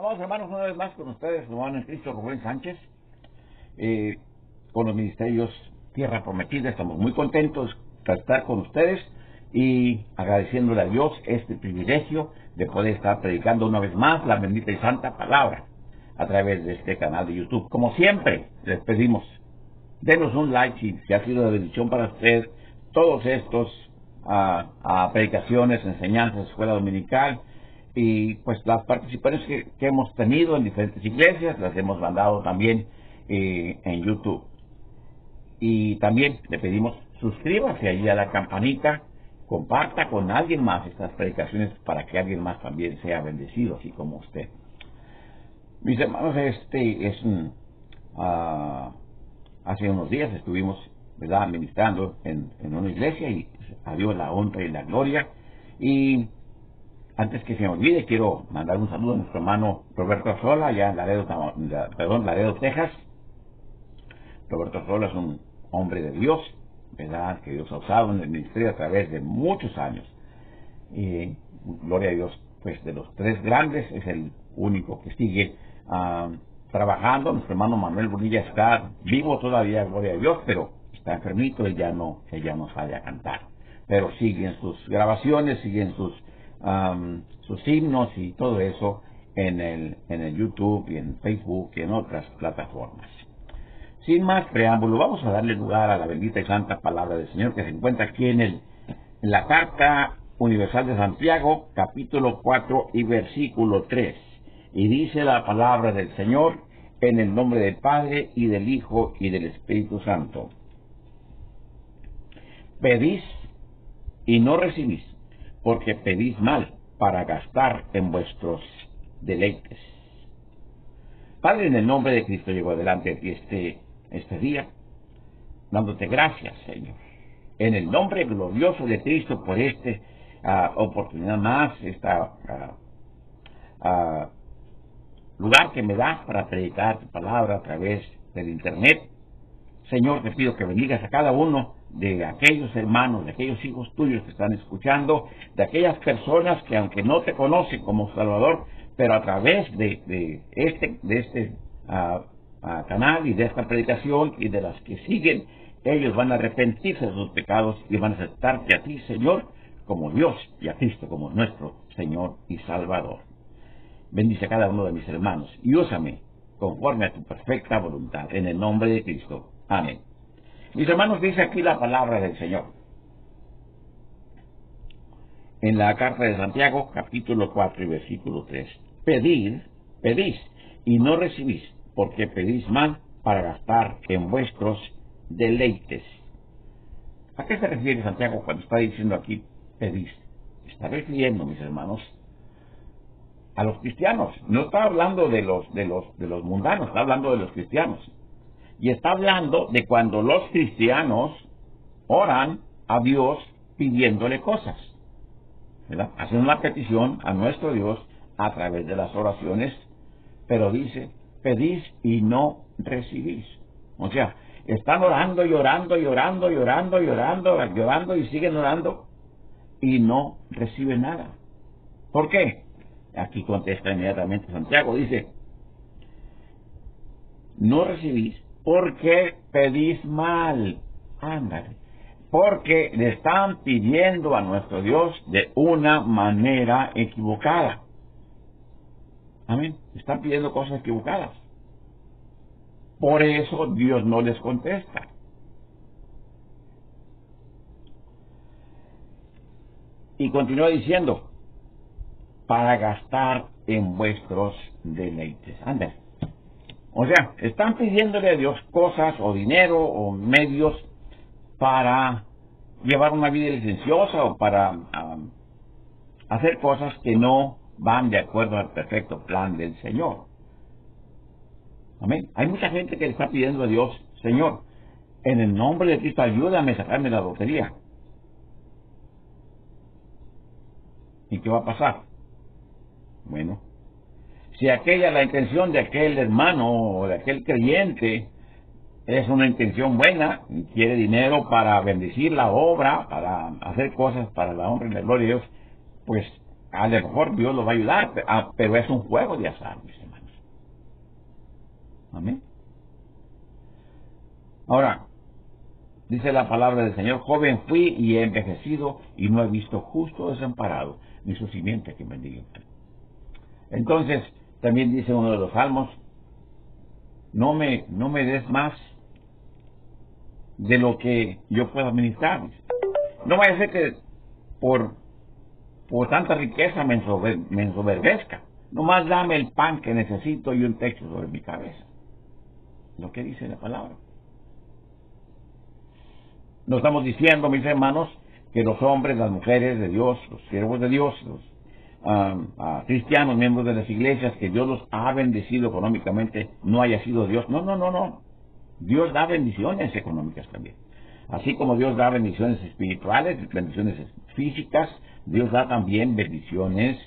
Amados hermanos, una vez más con ustedes, su hermano en Cristo, Rubén Sánchez, con los ministerios Tierra Prometida. Estamos muy contentos de estar con ustedes y agradeciéndole a Dios este privilegio de poder estar predicando una vez más la bendita y santa palabra a través de este canal de YouTube. Como siempre, les pedimos, denos un like si ha sido de bendición para usted todos estos predicaciones, enseñanzas, escuela dominical, y pues las participaciones que hemos tenido en diferentes iglesias las hemos mandado también en YouTube. Y también le pedimos, suscríbase allí a la campanita, comparta con alguien más estas predicaciones para que alguien más también sea bendecido, así como usted. Mis hermanos, hace unos días estuvimos, ¿verdad?, ministrando en una iglesia, y a Dios la honra y la gloria. Y antes que se me olvide, quiero mandar un saludo a nuestro hermano Roberto Sola, allá en Laredo, Texas. Roberto Sola es un hombre de Dios, ¿verdad?, que Dios ha usado en el ministerio a través de muchos años. Y gloria a Dios, pues de los tres grandes es el único que sigue trabajando. Nuestro hermano Manuel Bonilla está vivo todavía, gloria a Dios, pero está enfermito y ya no sale a cantar. Pero siguen sus grabaciones, siguen sus himnos y todo eso en el YouTube y en Facebook y en otras plataformas. Sin más preámbulo, vamos a darle lugar a la bendita y santa palabra del Señor, que se encuentra aquí en la Carta Universal de Santiago, capítulo 4 y versículo 3. Y dice la palabra del Señor, en el nombre del Padre, y del Hijo, y del Espíritu Santo. Pedís y no recibís, porque pedís mal, para gastar en vuestros deleites. Padre, en el nombre de Cristo llego adelante de ti este día, dándote gracias, Señor, en el nombre glorioso de Cristo, por esta oportunidad más, lugar que me das para predicar tu palabra a través del internet. Señor, te pido que bendigas a cada uno de aquellos hermanos, de aquellos hijos tuyos que están escuchando, de aquellas personas que, aunque no te conocen como Salvador, pero a través de este canal y de esta predicación y de las que siguen, ellos van a arrepentirse de sus pecados y van a aceptarte a ti, Señor, como Dios, y a Cristo como nuestro Señor y Salvador. Bendice a cada uno de mis hermanos y úsame conforme a tu perfecta voluntad, en el nombre de Cristo. Amén. Mis hermanos, dice aquí la palabra del Señor en la carta de Santiago, capítulo 4 y versículo 3. Pedís y no recibís, porque pedís mal, para gastar en vuestros deleites. ¿A qué se refiere Santiago cuando está diciendo aquí pedís? Está refiriendo, mis hermanos, a los cristianos. No está hablando de los mundanos, está hablando de los cristianos. Y está hablando de cuando los cristianos oran a Dios pidiéndole cosas, ¿verdad? Hacen una petición a nuestro Dios a través de las oraciones, pero dice, pedís y no recibís. O sea, están orando y orando y orando y orando y orando y siguen orando y no reciben nada. ¿Por qué? Aquí contesta inmediatamente Santiago, dice, no recibís porque pedís mal. Ándale. Porque le están pidiendo a nuestro Dios de una manera equivocada. Amén. Están pidiendo cosas equivocadas. Por eso Dios no les contesta. Y continúa diciendo, para gastar en vuestros deleites. Ándale. O sea, están pidiéndole a Dios cosas o dinero o medios para llevar una vida licenciosa o para hacer cosas que no van de acuerdo al perfecto plan del Señor. Amén. Hay mucha gente que le está pidiendo a Dios, Señor, en el nombre de Cristo, ayúdame a sacarme la lotería. ¿Y qué va a pasar? Bueno, si la intención de aquel hermano o de aquel creyente es una intención buena, quiere dinero para bendecir la obra, para hacer cosas para la honra y la gloria de Dios, pues a lo mejor Dios lo va a ayudar, pero es un juego de azar, mis hermanos. Amén. Ahora, dice la palabra del Señor: joven fui y he envejecido, y no he visto justo desamparado, ni su simiente que bendiga. Entonces, también dice uno de los salmos: no me des más de lo que yo pueda administrar. No vaya a ser que por tanta riqueza me ensoberbezca. Nomás dame el pan que necesito y un techo sobre mi cabeza. Lo que dice la palabra. Nos estamos diciendo, mis hermanos, que los hombres, las mujeres de Dios, los siervos de Dios, los cristianos, miembros de las iglesias, que Dios los ha bendecido económicamente, no haya sido Dios. No. Dios da bendiciones económicas también. Así como Dios da bendiciones espirituales, bendiciones físicas, Dios da también bendiciones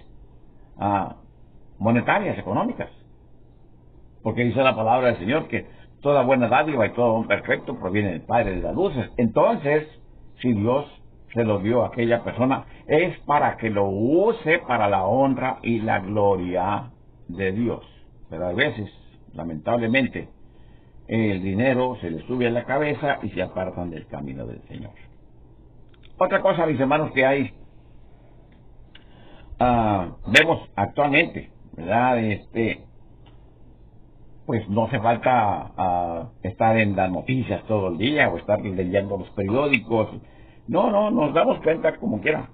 monetarias, económicas. Porque dice la palabra del Señor que toda buena dádiva y todo don perfecto proviene del Padre de las luces. Entonces, si Dios se lo dio a aquella persona, es para que lo use para la honra y la gloria de Dios. Pero a veces, lamentablemente, el dinero se les sube a la cabeza y se apartan del camino del Señor. Otra cosa, mis hermanos, que hay, vemos actualmente, ¿verdad? Pues no hace falta estar en las noticias todo el día o estar leyendo los periódicos. No, nos damos cuenta como quiera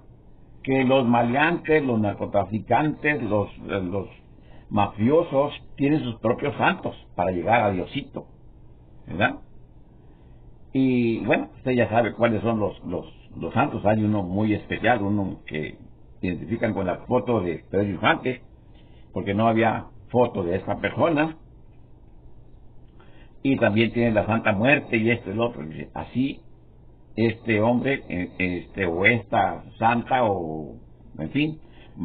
que los maleantes, los narcotraficantes, los mafiosos tienen sus propios santos para llegar a Diosito, ¿verdad? Y bueno, usted ya sabe cuáles son los santos. Hay uno muy especial, uno que identifican con la foto de Pedro Infante, porque no había foto de esta persona. Y también tiene la Santa Muerte y esto y lo otro. Así, este hombre, o esta santa, o en fin,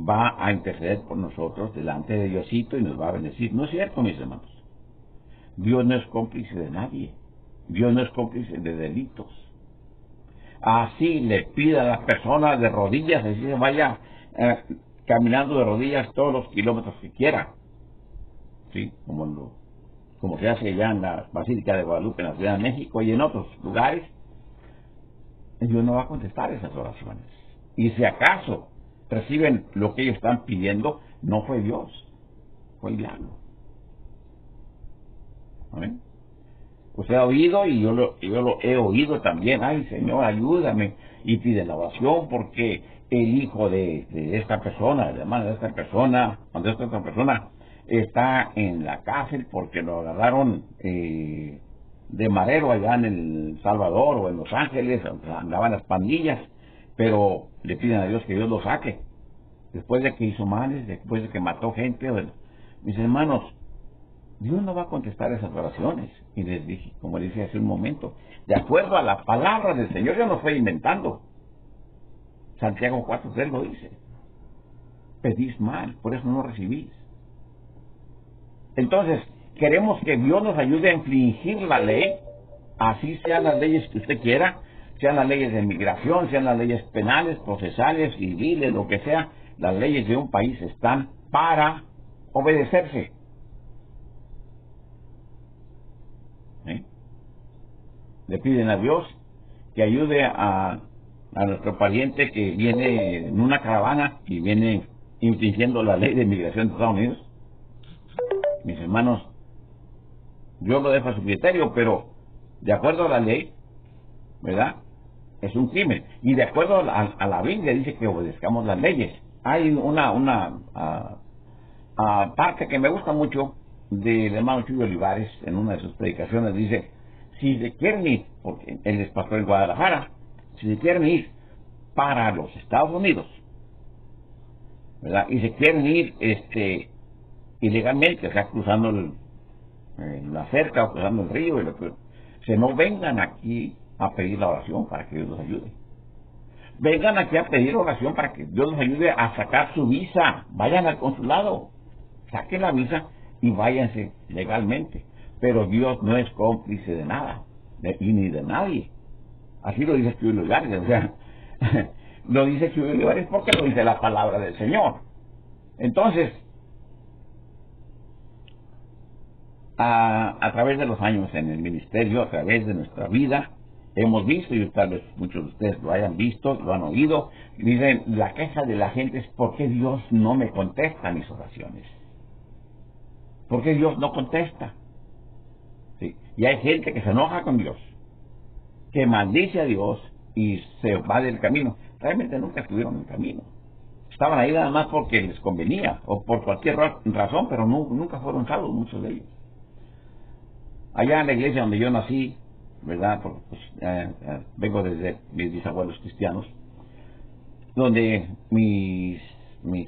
va a interceder por nosotros delante de Diosito y nos va a bendecir. ¿No es cierto, mis hermanos? Dios no es cómplice de nadie. Dios no es cómplice de delitos. Así le pide a las personas de rodillas, así se vaya caminando de rodillas todos los kilómetros que quiera. ¿Sí? Como se hace allá en la Basílica de Guadalupe, en la Ciudad de México y en otros lugares. Dios no va a contestar esas oraciones. Y si acaso reciben lo que ellos están pidiendo, no fue Dios, fue el diablo. ¿Amén? Usted ha oído y yo lo he oído también. Ay, Señor, ayúdame. Y pide la oración porque el hijo de esta persona, el hermano de esta persona, de esta otra persona, está en la cárcel porque lo agarraron de marero allá en El Salvador o en Los Ángeles. Andaban las pandillas, pero le piden a Dios que Dios lo saque. Después de que hizo males, después de que mató gente. Mis hermanos, Dios no va a contestar esas oraciones. Y les dije, como les dije hace un momento, de acuerdo a la palabra del Señor, yo no estoy inventando. Santiago 4:3 lo dice. Pedís mal, por eso no recibís. Entonces, queremos que Dios nos ayude a infringir la ley, así sean las leyes que usted quiera, sean las leyes de migración, sean las leyes penales, procesales, civiles, lo que sea. Las leyes de un país están para obedecerse. Le piden a Dios que ayude a nuestro pariente que viene en una caravana y viene infringiendo la ley de migración de Estados Unidos. Mis hermanos, Dios lo deja a su criterio, pero de acuerdo a la ley, ¿verdad? Es un crimen. Y de acuerdo a la Biblia dice que obedezcamos las leyes. Hay una parte que me gusta mucho del hermano Chuy Olivares en una de sus predicaciones. Dice: si se quieren ir, porque él es pastor en Guadalajara, si se quieren ir para los Estados Unidos, ¿verdad? Y se quieren ir ilegalmente, o sea, cruzando la cerca o cruzando el río, se no vengan aquí a pedir la oración para que Dios los ayude. Vengan aquí a pedir oración para que Dios los ayude a sacar su visa. Vayan al consulado, saquen la visa y váyanse legalmente. Pero Dios no es cómplice de nada, y ni de nadie. Así lo dice Chuy Olivares. O sea, lo dice Chuy Olivares porque lo dice la palabra del Señor. Entonces, a través de los años en el ministerio, a través de nuestra vida, hemos visto, y tal vez muchos de ustedes lo hayan visto, lo han oído, dicen, la queja de la gente es ¿por qué Dios no me contesta mis oraciones? ¿Por qué Dios no contesta? ¿Sí? Y hay gente que se enoja con Dios, que maldice a Dios y se va del camino. Realmente nunca estuvieron en el camino. Estaban ahí nada más porque les convenía o por cualquier razón, pero nunca fueron salvos muchos de ellos. Allá en la iglesia donde yo nací, ¿verdad? Porque, pues, vengo desde mis bisabuelos cristianos, donde mis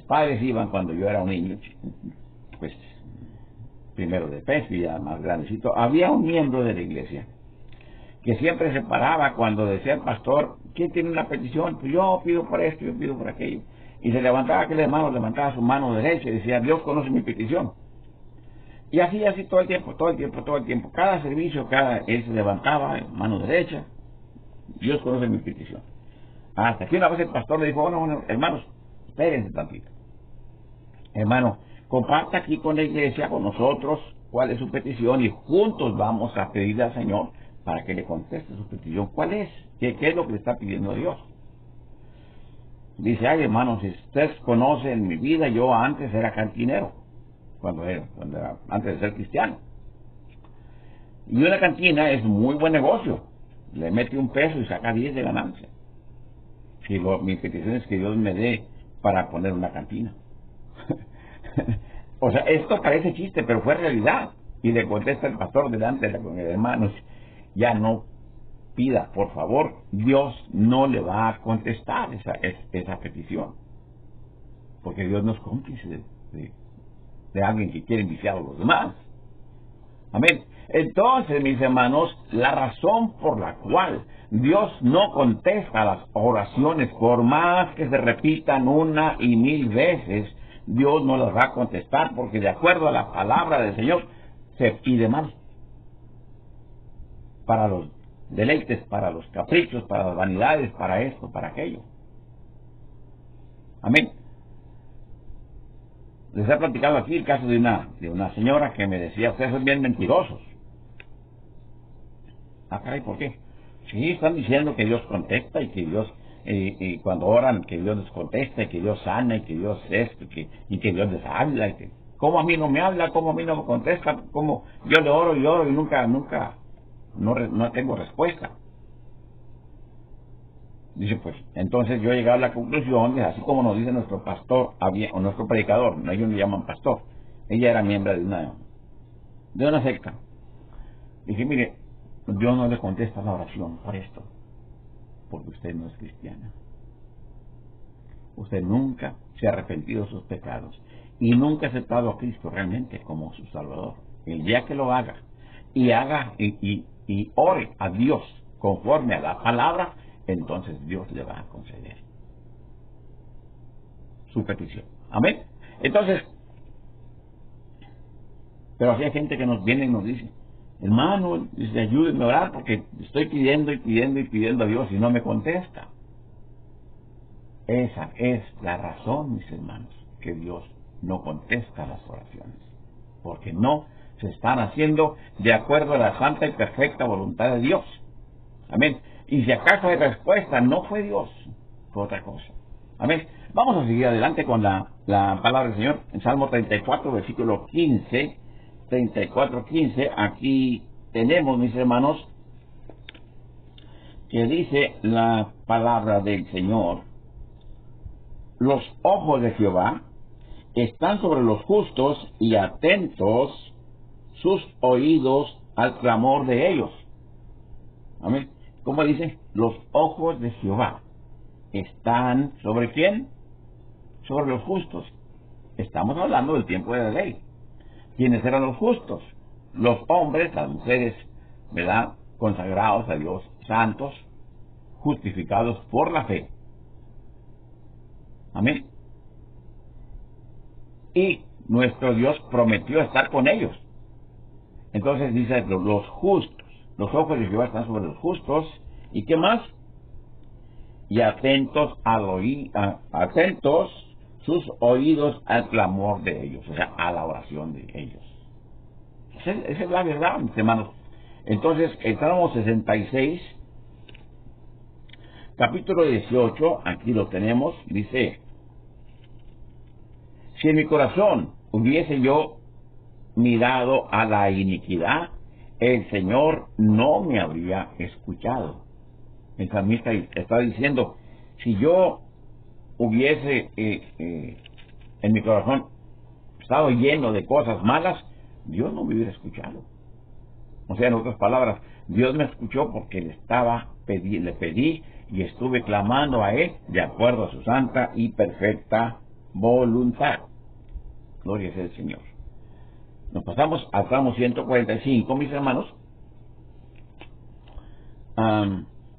padres iban cuando yo era un niño, pues primero de pesca y ya más grandecito. Había un miembro de la iglesia que siempre se paraba cuando decía el pastor, ¿quién tiene una petición? Pues yo pido por esto, yo pido por aquello. Y se levantaba aquel hermano, levantaba su mano derecha y decía, Dios conoce mi petición. Y así todo el tiempo. Cada servicio, él se levantaba, mano derecha, Dios conoce mi petición. Hasta que una vez el pastor le dijo, bueno, hermanos, espérense tantito. Hermano, comparta aquí con la iglesia, con nosotros, cuál es su petición y juntos vamos a pedirle al Señor para que le conteste su petición. ¿Cuál es? ¿Qué es lo que le está pidiendo a Dios? Dice, ay hermano, si ustedes conocen mi vida, yo antes era cantinero, antes de ser cristiano. Y una cantina es muy buen negocio. Le mete $1 y saca 10 de ganancia. Si mi petición es que Dios me dé para poner una cantina. O sea, esto parece chiste, pero fue realidad. Y le contesta el pastor delante de la comunidad de hermanos, ya no pida, por favor, Dios no le va a contestar esa petición. Porque Dios no es cómplice de alguien que quiere enviciar a los demás. Amén. Entonces, mis hermanos, la razón por la cual Dios no contesta las oraciones, por más que se repitan 1 y 1000 veces, Dios no las va a contestar, porque de acuerdo a la palabra del Señor, se pide mal. Para los deleites, para los caprichos, para las vanidades, para esto, para aquello. Amén. Les he platicado aquí el caso de una señora que me decía, ustedes son bien mentirosos. Ah, caray, ¿por qué? Sí, están diciendo que Dios contesta y que Dios, y cuando oran, que Dios les contesta, y que Dios sana, y que Dios esto, y que Dios les habla. Y que, ¿cómo a mí no me habla? ¿Cómo a mí no me contesta? ¿Cómo yo le oro y nunca, no tengo respuesta? Dice, pues, entonces yo he llegado a la conclusión, así como nos dice nuestro pastor, o nuestro predicador, no, ellos le llaman pastor, ella era miembro de una secta. Dije, mire, Dios no le contesta la oración por esto, porque usted no es cristiana. Usted nunca se ha arrepentido de sus pecados y nunca ha aceptado a Cristo realmente como su Salvador. El día que lo haga y ore a Dios conforme a la palabra, entonces Dios le va a conceder su petición. Amén. Entonces, pero así hay gente que nos viene y nos dice, hermano, dice, ayúdenme a orar porque estoy pidiendo a Dios y no me contesta. Esa es la razón, mis hermanos, que Dios no contesta las oraciones, porque no se están haciendo de acuerdo a la santa y perfecta voluntad de Dios. Amén. Y si acaso hay respuesta, no fue Dios, fue otra cosa. Amén. Vamos a seguir adelante con la palabra del Señor en Salmo 34, versículo 15. 34:15. Aquí tenemos, mis hermanos, que dice la palabra del Señor: los ojos de Jehová están sobre los justos y atentos sus oídos al clamor de ellos. Amén. ¿Cómo dice? Los ojos de Jehová están ¿sobre quién? Sobre los justos. Estamos hablando del tiempo de la ley. ¿Quiénes eran los justos? Los hombres, las mujeres, ¿verdad? Consagrados a Dios, santos, justificados por la fe. Amén. Y nuestro Dios prometió estar con ellos. Entonces dice los justos. Los ojos de Jehová están sobre los justos. ¿Y qué más? y atentos atentos sus oídos al clamor de ellos, o sea, a la oración de ellos. Esa es la verdad, mis hermanos. Entonces, el Salmo 66, capítulo 18, aquí lo tenemos, dice: si en mi corazón hubiese yo mirado a la iniquidad, el Señor no me habría escuchado. El salmista está diciendo: si yo hubiese en mi corazón estado lleno de cosas malas, Dios no me hubiera escuchado. O sea, en otras palabras, Dios me escuchó porque le pedí y estuve clamando a Él de acuerdo a su santa y perfecta voluntad. Gloria sea al Señor. Nos pasamos al Salmo 145, mis hermanos,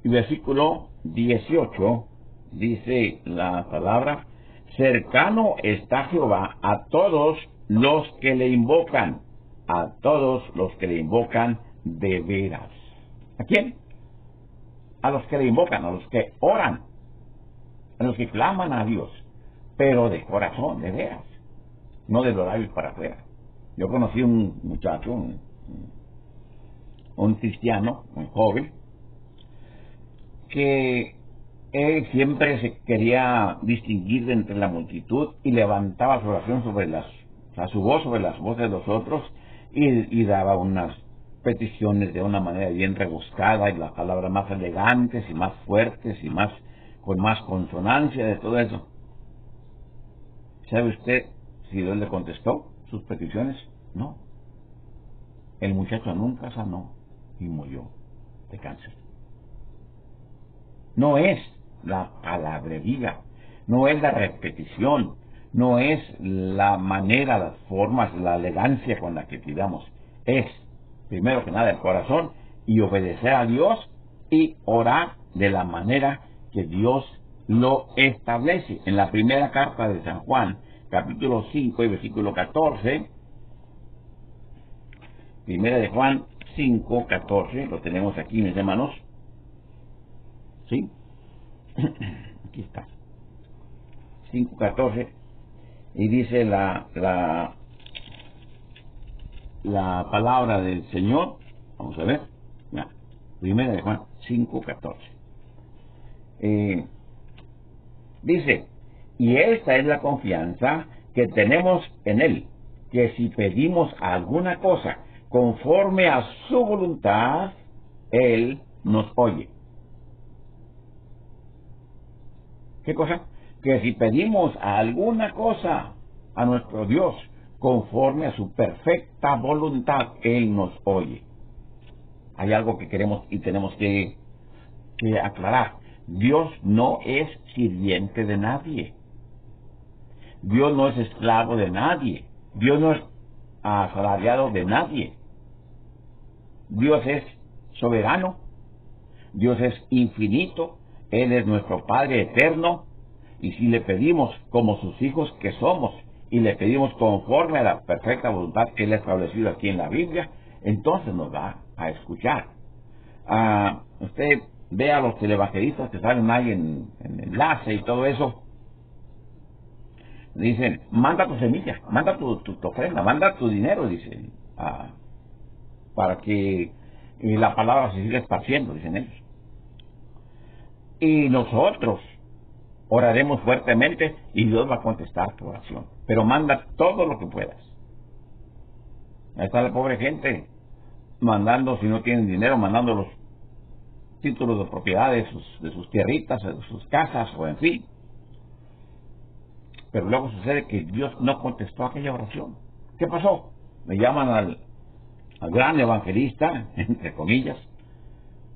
y versículo 18, dice la palabra: cercano está Jehová a todos los que le invocan, a todos los que le invocan de veras. ¿A quién? A los que le invocan, a los que oran, a los que claman a Dios, pero de corazón, de veras, no de los labios para afuera. Yo conocí un muchacho, un cristiano, un joven, que él siempre se quería distinguir de entre la multitud y levantaba su oración su voz sobre las voces de los otros, y daba unas peticiones de una manera bien rebuscada y las palabras más elegantes y más fuertes y con más consonancia de todo eso. ¿Sabe usted si Dios le contestó sus peticiones? No. El muchacho nunca sanó y murió de cáncer. No es la palabrería, no es la repetición, no es la manera, las formas, la elegancia con la que pidamos. Es, primero que nada, el corazón, y obedecer a Dios y orar de la manera que Dios lo establece. En la primera carta de San Juan, capítulo 5 y versículo 14, primera de Juan 5, 14, lo tenemos aquí, mis hermanos. ¿Sí? Aquí está. 5:14, y dice la palabra del Señor. Vamos a ver. Ya. Primera de Juan 5:14. Dice: y esta es la confianza que tenemos en Él, que si pedimos alguna cosa conforme a su voluntad, Él nos oye. ¿Qué cosa? Que si pedimos alguna cosa a nuestro Dios conforme a su perfecta voluntad, Él nos oye. Hay algo que queremos y tenemos que aclarar. Dios no es sirviente de nadie. Dios no es esclavo de nadie. Dios no es asalariado de nadie. Dios es soberano. Dios es infinito. Él es nuestro Padre eterno, y si le pedimos como sus hijos que somos, y le pedimos conforme a la perfecta voluntad que Él ha establecido aquí en la Biblia, entonces nos va a escuchar. Usted ve a los televangelistas que salen ahí en enlace y todo eso, dicen: manda tu semilla, manda tu ofrenda, manda tu dinero, dicen, para que la palabra se siga esparciendo, dicen ellos. Y nosotros oraremos fuertemente y Dios va a contestar tu oración. Pero manda todo lo que puedas. Ahí está la pobre gente mandando, si no tienen dinero, mandando los títulos de propiedad de sus tierritas, de sus casas, o en fin. Pero luego sucede que Dios no contestó aquella oración. ¿Qué pasó? Me llaman al gran evangelista, entre comillas.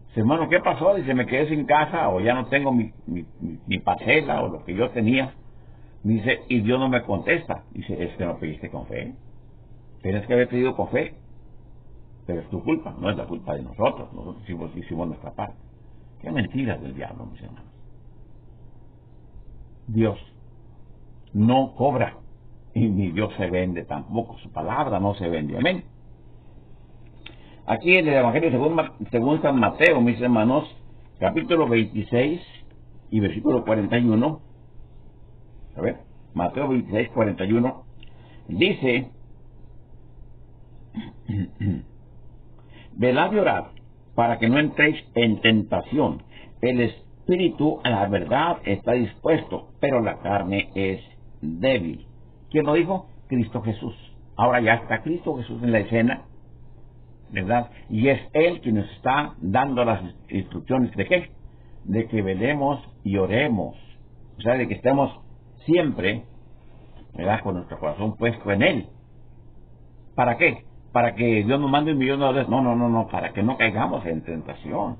Dice: hermano, ¿qué pasó? Dice: me quedé sin casa, o ya no tengo mi parcela, o lo que yo tenía. Dice: y Dios no me contesta. Dice: es que no pediste con fe. Tienes que haber pedido con fe. Pero es tu culpa, no es la culpa de nosotros. Nosotros hicimos nuestra parte. Qué mentiras del diablo, mis hermanos. Dios no cobra, y ni Dios se vende tampoco. Su palabra no se vende. Amén. Aquí en el Evangelio según San Mateo, mis hermanos, capítulo 26 y versículo 41, a ver, Mateo 26, 41, dice, velad y orad, para que no entréis en tentación. El espíritu a la verdad está dispuesto, pero la carne es débil. ¿Quién lo dijo? Cristo Jesús. Ahora ya está Cristo Jesús en la escena, ¿verdad? Y es Él quien nos está dando las instrucciones de qué, de que velemos y oremos, o sea, de que estemos siempre, ¿verdad?, con nuestro corazón puesto en Él. ¿Para qué? Para que Dios nos mande $1,000,000. No, para que no caigamos en tentación.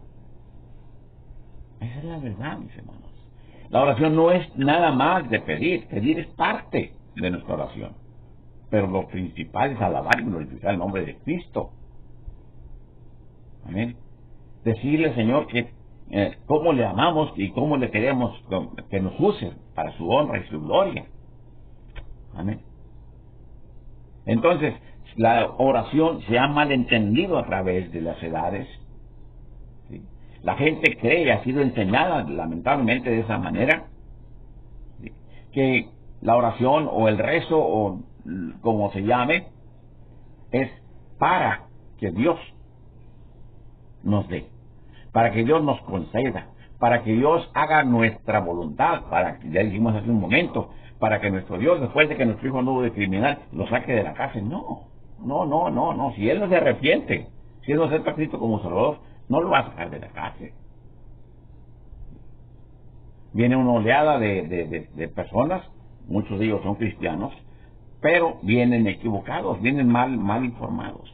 Esa es la verdad, mis hermanos. La oración no es nada más de pedir es parte de nuestra oración, pero lo principal es alabar y glorificar el nombre de Cristo. Amén. Decirle, Señor, que cómo le amamos y cómo le queremos que nos use para su honra y su gloria. Amén. Entonces, la oración se ha malentendido a través de las edades. ¿Sí? La gente cree, ha sido enseñada lamentablemente de esa manera, ¿sí?, que la oración o el rezo o como se llame es para que Dios nos dé, para que Dios nos conceda, para que Dios haga nuestra voluntad, para que, ya dijimos hace un momento, para que nuestro Dios, después de que nuestro hijo anduvo de criminal, lo saque de la cárcel. No. Si Él no se arrepiente, si Él no acepta a Cristo como Salvador, no lo va a sacar de la cárcel. Viene una oleada de personas, muchos de ellos son cristianos, pero vienen equivocados, vienen mal informados,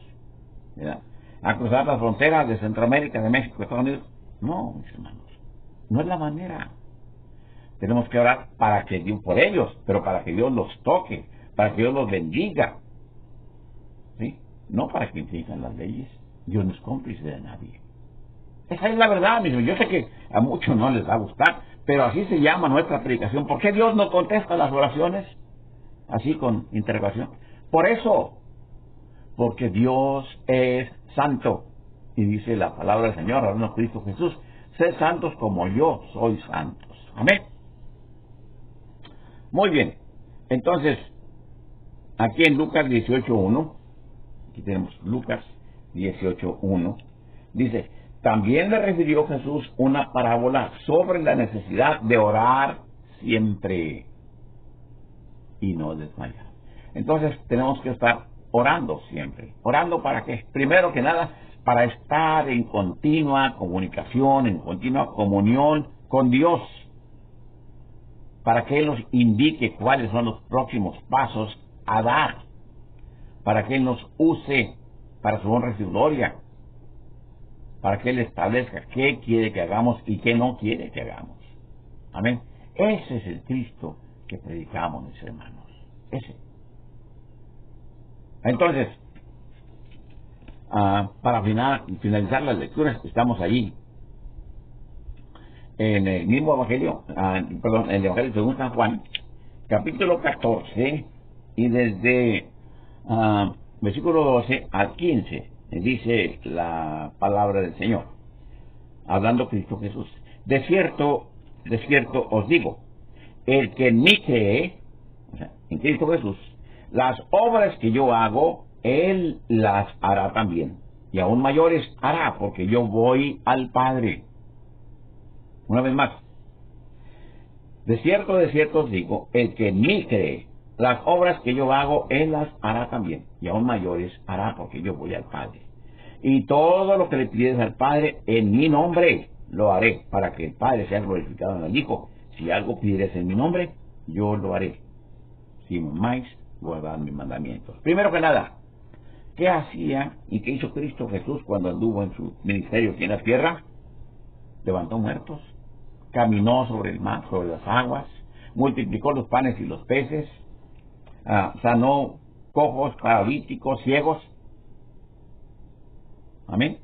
¿verdad?, a cruzar las fronteras de Centroamérica, de México, de Estados Unidos. No, mis hermanos, no es la manera. Tenemos que orar para que Dios, por ellos, pero para que Dios los toque, para que Dios los bendiga, ¿sí? No para que infrinjan las leyes. Dios no es cómplice de nadie. Esa es la verdad, mis hermanos. Yo sé que a muchos no les va a gustar, pero así se llama nuestra predicación. ¿Por qué Dios no contesta las oraciones así con interrogación? Por eso, porque Dios es santo, y dice la palabra del Señor, hablando de Cristo Jesús, sed santos como yo soy santos. Amén. Muy bien. Entonces, aquí en Lucas 18:1, aquí tenemos Lucas 18:1, dice, también le refirió Jesús una parábola sobre la necesidad de orar siempre y no desmayar. Entonces tenemos que estar orando siempre. ¿Orando para qué? Primero que nada, para estar en continua comunicación, en continua comunión con Dios, para que Él nos indique cuáles son los próximos pasos a dar, para que Él nos use para su honra y su gloria, para que Él establezca qué quiere que hagamos y qué no quiere que hagamos. Amén. Ese es el Cristo que predicamos, mis hermanos. Ese. Entonces, para finalizar las lecturas, estamos allí en el mismo Evangelio, en el Evangelio según San Juan, capítulo 14, y desde versículo 12 al 15, dice la palabra del Señor, hablando Cristo Jesús. De cierto os digo, el que en mí cree, o sea, en Cristo Jesús, las obras que yo hago, Él las hará también, y aún mayores hará, porque yo voy al Padre. Una vez más, de cierto os digo, el que en mí cree, las obras que yo hago, Él las hará también, y aún mayores hará, porque yo voy al Padre. Y todo lo que le pides al Padre, en mi nombre, lo haré, para que el Padre sea glorificado en el Hijo. Si algo pidieres en mi nombre, yo lo haré. Si me amáis, guardad mis mandamientos. Primero que nada, ¿qué hacía y qué hizo Cristo Jesús cuando anduvo en su ministerio aquí en la tierra? Levantó muertos, caminó sobre el mar, sobre las aguas, multiplicó los panes y los peces, sanó cojos, paralíticos, ciegos. Amén.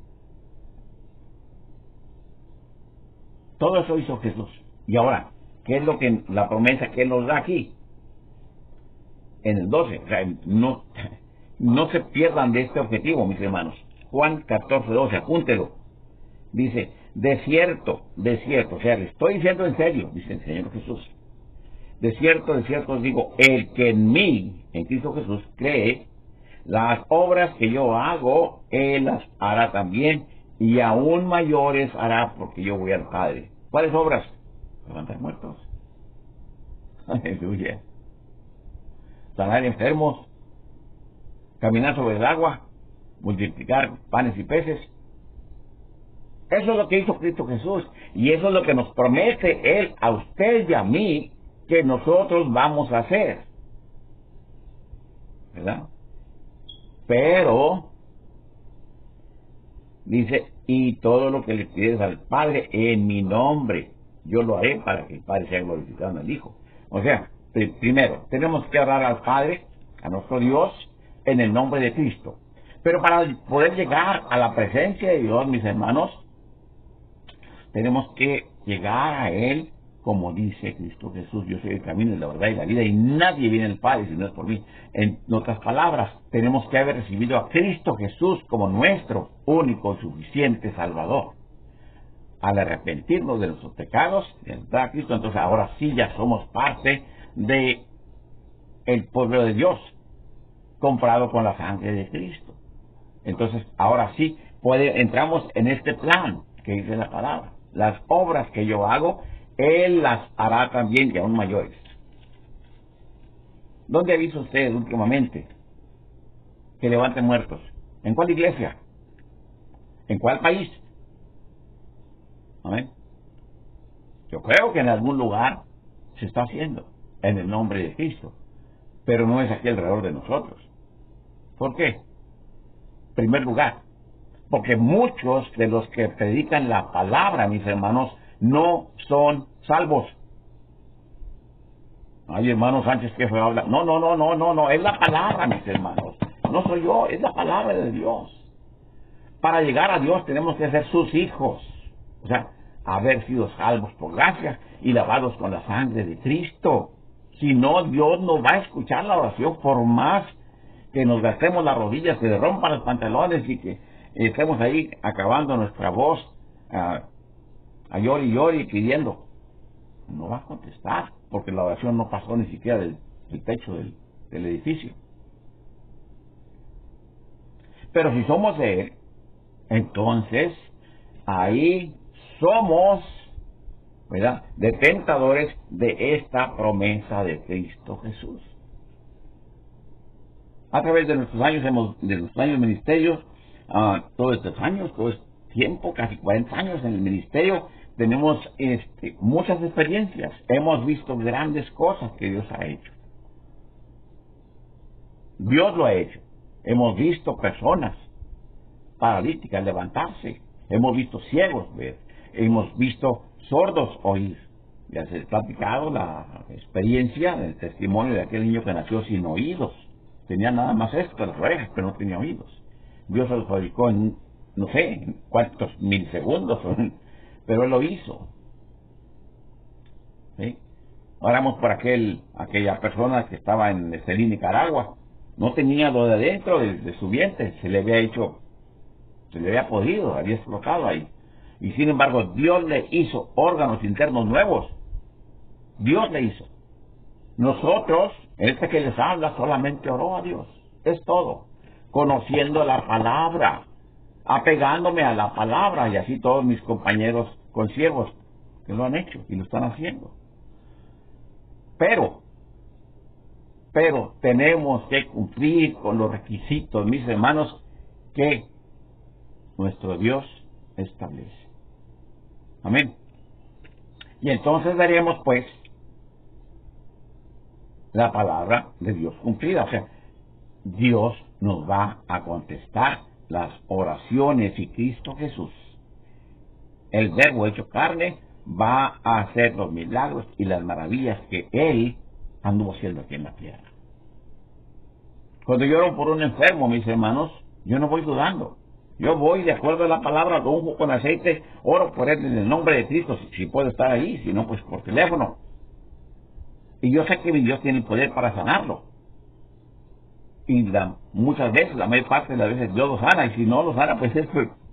Todo eso hizo Jesús. Y ahora, ¿qué es lo que la promesa que Él nos da aquí? En el 12, o sea, no se pierdan de este objetivo, mis hermanos. Juan 14:12, apúntelo. Dice, de cierto, o sea, le estoy diciendo en serio, dice el Señor Jesús. De cierto os digo, el que en mí, en Cristo Jesús, cree, las obras que yo hago, Él las hará también, y aún mayores hará, porque yo voy al Padre. ¿Cuáles obras? Levantar muertos. Aleluya. Sanar enfermos, caminar sobre el agua, multiplicar panes y peces. Eso es lo que hizo Cristo Jesús, y eso es lo que nos promete Él a usted y a mí, que nosotros vamos a hacer. ¿Verdad? Pero dice, y todo lo que le pides al Padre en mi nombre, yo lo haré para que el Padre sea glorificado en el Hijo. O sea, primero, tenemos que orar al Padre, a nuestro Dios, en el nombre de Cristo. Pero para poder llegar a la presencia de Dios, mis hermanos, tenemos que llegar a Él, como dice Cristo Jesús, yo soy el camino, la verdad y la vida, y nadie viene al Padre si no es por mí. En otras palabras, tenemos que haber recibido a Cristo Jesús como nuestro único, suficiente Salvador. Al arrepentirnos de nuestros pecados, de entrar a Cristo, entonces ahora sí ya somos parte de el pueblo de Dios, comprado con la sangre de Cristo. Entonces, ahora sí, entramos en este plan que dice la palabra. Las obras que yo hago, Él las hará también y aún mayores. ¿Dónde ha visto usted últimamente que levanten muertos? ¿En cuál iglesia? ¿En cuál país? ¿Amén? Yo creo que en algún lugar se está haciendo en el nombre de Cristo, pero no es aquí alrededor de nosotros. ¿Por qué? En primer lugar, porque muchos de los que predican la palabra, mis hermanos, no son salvos. Ay, hermano Sánchez, ¿qué fue habla? No, es la palabra, mis hermanos. No soy yo, es la palabra de Dios. Para llegar a Dios tenemos que ser sus hijos. O sea, haber sido salvos por gracia y lavados con la sangre de Cristo. Si no, Dios no va a escuchar la oración por más que nos gastemos las rodillas, que rompan los pantalones y que estemos ahí acabando nuestra voz a llori pidiendo. No va a contestar, porque la oración no pasó ni siquiera del techo del edificio. Pero si somos de Él, entonces ahí somos, ¿verdad?, detentadores de esta promesa de Cristo Jesús. A través de nuestros años, de nuestros años de ministerio, todos estos años, todo este tiempo, casi 40 años en el ministerio, tenemos muchas experiencias. Hemos visto grandes cosas que Dios ha hecho. Dios lo ha hecho. Hemos visto personas paralíticas levantarse. Hemos visto ciegos ver. Hemos visto sordos oír. Ya se ha platicado la experiencia, el testimonio de aquel niño que nació sin oídos. Tenía nada más esto, las orejas, pero no tenía oídos. Dios se lo fabricó en, no sé, en cuántos milisegundos, pero Él lo hizo. ¿Sí? Oramos por aquella persona que estaba en Estelí, Nicaragua. No tenía lo de adentro de su vientre, se le había podido, había explotado ahí. Y sin embargo, Dios le hizo órganos internos nuevos. Dios le hizo. Nosotros, este que les habla, solamente oró a Dios. Es todo. Conociendo la palabra, apegándome a la palabra, y así todos mis compañeros consiervos que lo han hecho y lo están haciendo. Pero tenemos que cumplir con los requisitos, mis hermanos, que nuestro Dios establece. Amén. Y entonces veremos, pues, la palabra de Dios cumplida. O sea, Dios nos va a contestar las oraciones y Cristo Jesús, el Verbo hecho carne, va a hacer los milagros y las maravillas que Él anduvo haciendo aquí en la tierra. Cuando yo oro por un enfermo, mis hermanos, yo no voy dudando. Yo voy de acuerdo a la palabra, lo unjo con aceite, oro por él en el nombre de Cristo, si puedo estar ahí, si no, pues por teléfono. Y yo sé que mi Dios tiene el poder para sanarlo. Y muchas veces, la mayor parte de las veces, Dios lo sana, y si no lo sana, pues es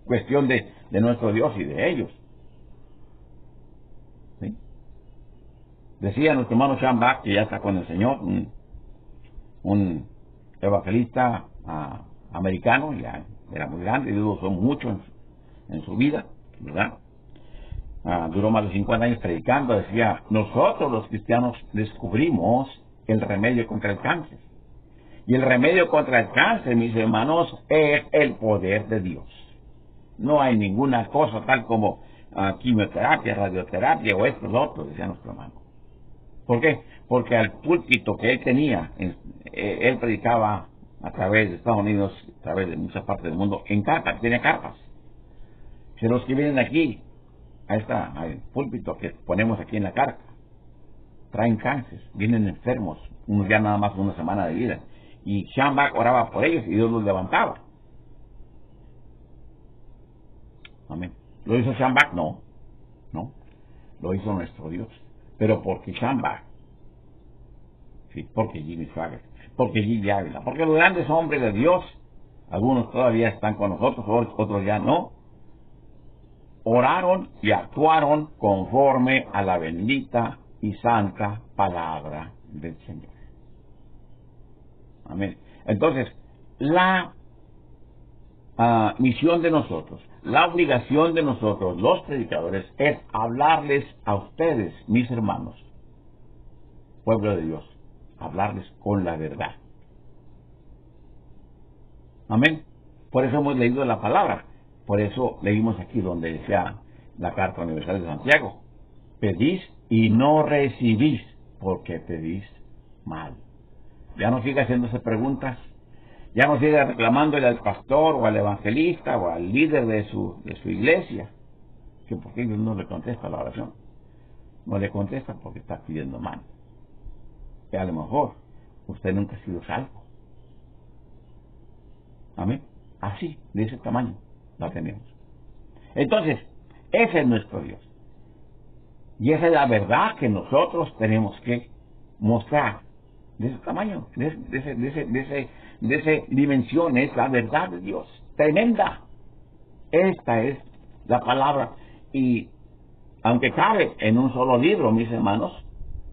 cuestión de nuestro Dios y de ellos. Decía nuestro hermano Sean Bach, que ya está con el Señor, un evangelista americano, ya era muy grande, Dios lo usó mucho en su vida, ¿verdad? Duró más de 50 años predicando. Decía: nosotros los cristianos descubrimos el remedio contra el cáncer. Y el remedio contra el cáncer, mis hermanos, es el poder de Dios. No hay ninguna cosa tal como quimioterapia, radioterapia o esto o lo otro, decía nuestro hermano. ¿Por qué? Porque al púlpito que él tenía, él predicaba a través de Estados Unidos, a través de muchas partes del mundo, en carpas, tiene carpas. Si los que vienen aquí, al púlpito que ponemos aquí en la carpa, traen cáncer, vienen enfermos, unos ya nada más una semana de vida. Y Sean Bach oraba por ellos y Dios los levantaba. Amén. ¿Lo hizo Sean Bach? No. No. Lo hizo nuestro Dios. Pero porque Sean Bach, sí, porque Jimmy Swaggart, porque Gigi Ávila, porque los grandes hombres de Dios, algunos todavía están con nosotros, otros ya no, oraron y actuaron conforme a la bendita y santa palabra del Señor. Amén. Entonces, la misión de nosotros, la obligación de nosotros, los predicadores, es hablarles a ustedes, mis hermanos, pueblo de Dios, hablarles con la verdad. Amén. Por eso hemos leído la palabra. Por eso leímos aquí donde decía la Carta Universal de Santiago: pedís y no recibís, porque pedís mal. Ya no siga haciéndose preguntas. Ya no siga reclamándole al pastor o al evangelista o al líder de su iglesia que por qué Dios no le contesta la oración. No le contesta porque está pidiendo mal. Y a lo mejor usted nunca ha sido salvo. Amén. Así, de ese tamaño la tenemos. Entonces, ese es nuestro Dios. Y esa es la verdad que nosotros tenemos que mostrar. De ese tamaño, de esa dimensión, es la verdad de Dios. Tremenda. Esta es la palabra. Y aunque cabe en un solo libro, mis hermanos,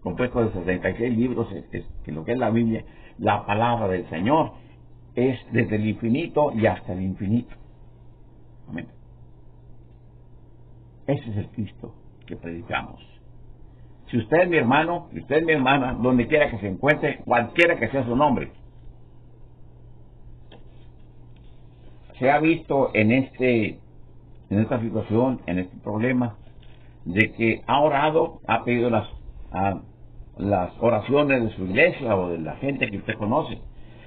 compuesto de 66 libros, que lo que es la Biblia, la palabra del Señor es desde el infinito y hasta el infinito. Amén. Ese es el Cristo que predicamos. Si usted es mi hermano, si usted es mi hermana, donde quiera que se encuentre, cualquiera que sea su nombre, se ha visto en esta situación, en este problema, de que ha orado, ha pedido las oraciones de su iglesia o de la gente que usted conoce,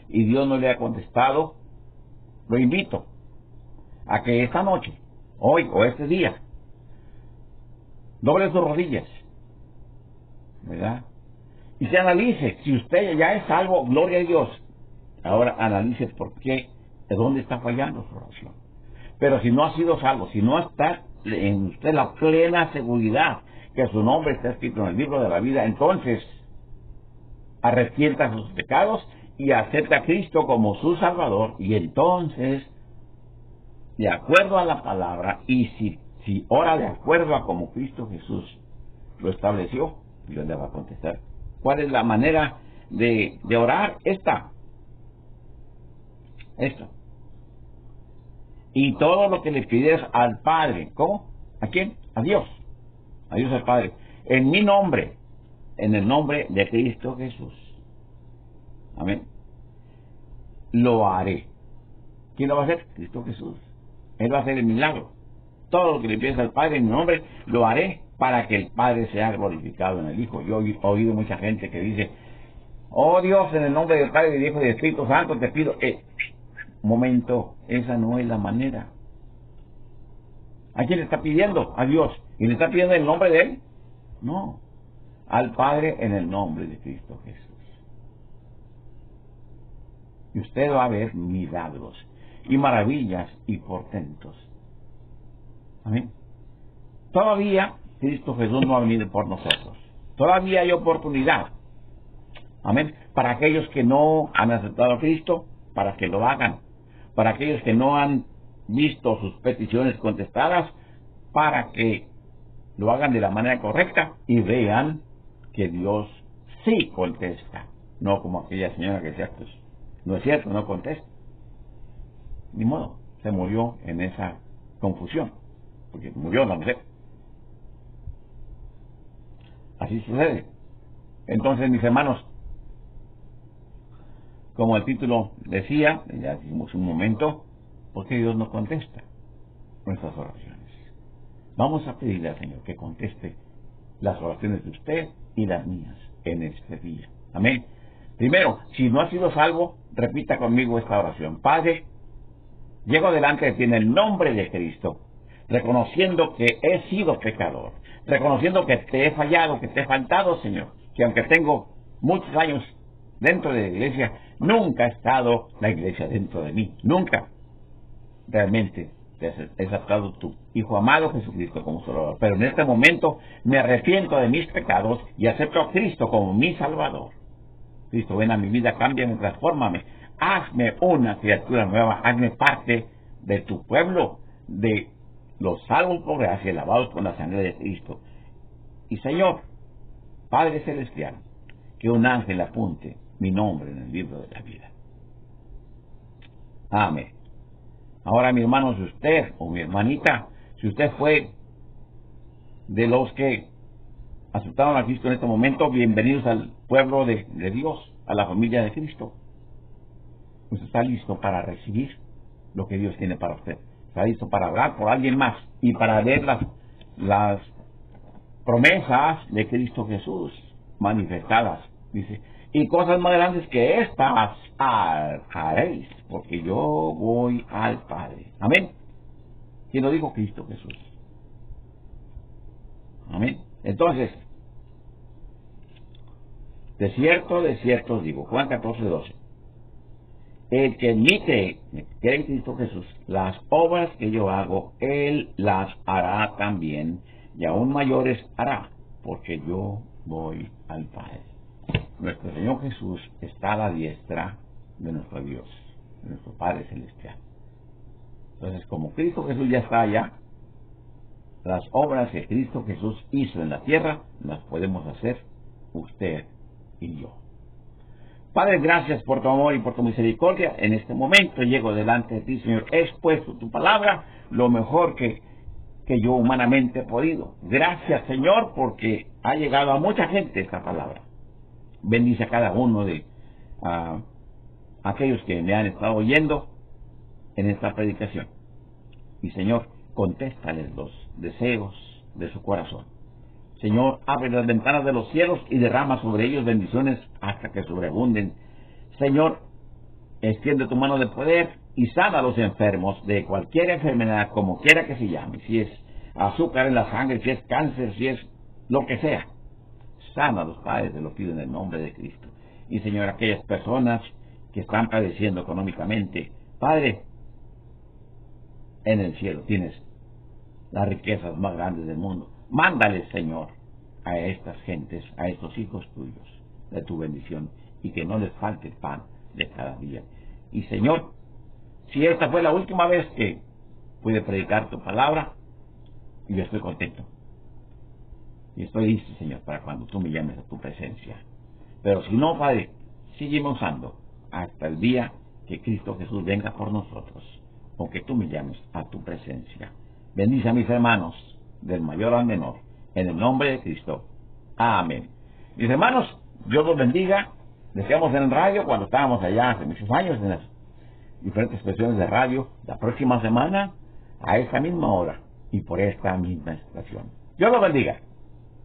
y Dios no le ha contestado, lo invito a que esta noche, hoy o este día, doble sus rodillas, ¿verdad? Y se analice. Si usted ya es salvo, gloria a Dios. Ahora analice por qué, de dónde está fallando su oración. Pero si no ha sido salvo, si no está en usted la plena seguridad que su nombre está escrito en el libro de la vida, entonces arrepienta sus pecados y acepta a Cristo como su Salvador, y entonces, de acuerdo a la palabra, y si ora de acuerdo a como Cristo Jesús lo estableció, Dios le va a contestar. ¿Cuál es la manera de orar? Esta. Y todo lo que le pides al Padre, ¿cómo? ¿A quién? A Dios. A Dios el Padre. En mi nombre, en el nombre de Cristo Jesús. Amén. Lo haré. ¿Quién lo va a hacer? Cristo Jesús. Él va a hacer el milagro. Todo lo que le pides al Padre en mi nombre, lo haré para que el Padre sea glorificado en el Hijo. Yo he oído mucha gente que dice: oh Dios, en el nombre del Padre, del Hijo y del Espíritu Santo te pido. Momento, esa no es la manera. ¿A quién le está pidiendo? A Dios. ¿Y le está pidiendo en el nombre de Él? No. Al Padre en el nombre de Cristo Jesús. Y usted va a ver milagros y maravillas y portentos. Amén. Todavía Cristo Jesús no ha venido por nosotros. Todavía hay oportunidad. Amén. Para aquellos que no han aceptado a Cristo, para que lo hagan. Para aquellos que no han visto sus peticiones contestadas, para que lo hagan de la manera correcta y vean que Dios sí contesta, no como aquella señora que decía, pues, no es cierto, no contesta. Ni modo, se murió en esa confusión, porque murió la mujer. Así sucede. Entonces, mis hermanos, como el título decía, ya dijimos un momento, ¿por qué Dios no contesta nuestras oraciones? Vamos a pedirle al Señor que conteste las oraciones de usted y las mías en este día. Amén. Primero, si no ha sido salvo, repita conmigo esta oración. Padre, llego delante de ti en el nombre de Cristo, reconociendo que he sido pecador, reconociendo que te he fallado, que te he faltado, Señor, que aunque tengo muchos años dentro de la iglesia, nunca ha estado la iglesia dentro de mí, nunca realmente he aceptado tu Hijo amado Jesucristo como Salvador. Pero en este momento me arrepiento de mis pecados y acepto a Cristo como mi Salvador. Cristo, ven a mi vida, cámbiame, transfórmame, hazme una criatura nueva, hazme parte de tu pueblo, de los salvos por gracia, lavados con la sangre de Cristo. Y Señor, Padre Celestial, que un ángel apunte mi nombre en el libro de la vida. Amén. Ahora, mi hermano, si usted o mi hermanita, si usted fue de los que aceptaron a Cristo en este momento, bienvenidos al pueblo de Dios, a la familia de Cristo. Usted está listo para recibir lo que Dios tiene para usted. Está listo para hablar por alguien más y para ver las promesas de Cristo Jesús manifestadas. Dice, y cosas más grandes que estas haréis, porque yo voy al Padre. Amén. ¿Quién lo dijo? Cristo Jesús. Amén. Entonces, de cierto os digo, Juan 14:12, el que en mí cree en Cristo Jesús, las obras que yo hago, él las hará también, y aún mayores hará, porque yo voy al Padre. Nuestro Señor Jesús está a la diestra de nuestro Dios, de nuestro Padre Celestial. Entonces, como Cristo Jesús ya está allá, las obras que Cristo Jesús hizo en la tierra, las podemos hacer usted y yo. Padre, gracias por tu amor y por tu misericordia. En este momento llego delante de ti, Señor. He expuesto tu palabra lo mejor que yo humanamente he podido. Gracias, Señor, porque ha llegado a mucha gente esta palabra. Bendice a cada uno de aquellos que me han estado oyendo en esta predicación. Y, Señor, contéstales los deseos de su corazón. Señor, abre las ventanas de los cielos y derrama sobre ellos bendiciones hasta que sobreabunden. Señor, extiende tu mano de poder y sana a los enfermos de cualquier enfermedad, como quiera que se llame. Si es azúcar en la sangre, si es cáncer, si es lo que sea. Sana a los padres, te lo pido en el nombre de Cristo. Y, Señor, aquellas personas que están padeciendo económicamente, Padre, en el cielo tienes las riquezas más grandes del mundo. Mándales, Señor, a estas gentes, a estos hijos tuyos, de tu bendición, y que no les falte el pan de cada día. Y, Señor, si esta fue la última vez que pude predicar tu palabra, yo estoy contento. Y estoy listo, Señor, para cuando tú me llames a tu presencia. Pero si no, Padre, sígueme usando hasta el día que Cristo Jesús venga por nosotros, o que tú me llames a tu presencia. Bendice a mis hermanos, del mayor al menor, en el nombre de Cristo. Amén. Mis hermanos, Dios los bendiga. Decíamos en radio, cuando estábamos allá hace muchos años, en las diferentes estaciones de radio, la próxima semana, a esta misma hora, y por esta misma estación. Dios los bendiga.